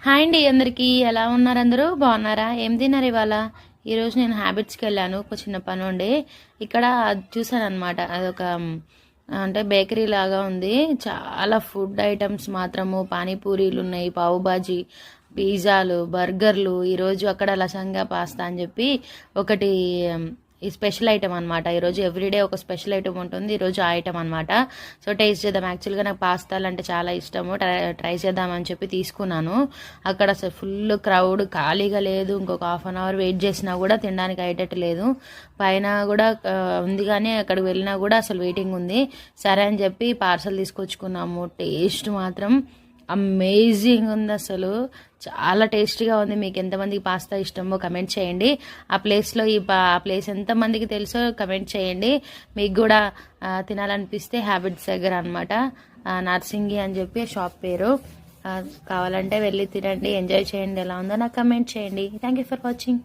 Hi అండి అందరికీ. ఎలా ఉన్నారు? అందరూ బాగున్నారా? ఏం తిన్నారు ఇవాళ? ఈరోజు నేను హ్యాబిట్స్కి వెళ్ళాను, ఒక చిన్న పని ఉండి. ఇక్కడ చూసాను అనమాట, అదొక అంటే బేకరీ లాగా ఉంది. చాలా ఫుడ్ ఐటమ్స్ మాత్రము, పానీపూరీలు ఉన్నాయి, పావు బాజీ, పిజ్జాలు, బర్గర్లు. ఈరోజు అక్కడ లసంగా పాస్తా అని చెప్పి ఒకటి ఈ స్పెషల్ ఐటమ్ అనమాట. ఈరోజు ఎవ్రీడే ఒక స్పెషల్ ఐటమ్ ఉంటుంది, ఈరోజు ఆ ఐటమ్ అనమాట. సో టేస్ట్ చేద్దాం. యాక్చువల్గా నాకు పాస్తాలు అంటే చాలా ఇష్టము, ట్రై చేద్దామని చెప్పి తీసుకున్నాను. అక్కడ అసలు ఫుల్ క్రౌడ్, ఖాళీగా లేదు. ఇంకొక ½ వెయిట్ చేసినా కూడా తినడానికి అయ్యేటట్టు లేదు. పైన కూడా ఉంది కానీ అక్కడికి వెళ్ళినా కూడా అసలు వెయిటింగ్ ఉంది. సరే అని చెప్పి పార్సల్ తీసుకొచ్చుకున్నాము. టేస్ట్ మాత్రం అమేజింగ్ ఉంది, అసలు చాలా టేస్టీగా ఉంది. మీకు ఎంతమందికి పాస్తా ఇష్టమో కమెంట్ చేయండి. ఆ ప్లేస్లో ఆ ప్లేస్ ఎంతమందికి తెలుసో కమెంట్ చేయండి. మీకు కూడా తినాలనిపిస్తే హ్యాబిట్స్ దగ్గర అనమాట, నర్సింగి అని చెప్పి షాప్ పేరు. కావాలంటే వెళ్ళి తినండి, ఎంజాయ్ చేయండి. ఎలా ఉందో నాకు కమెంట్ చేయండి. Thank you for watching.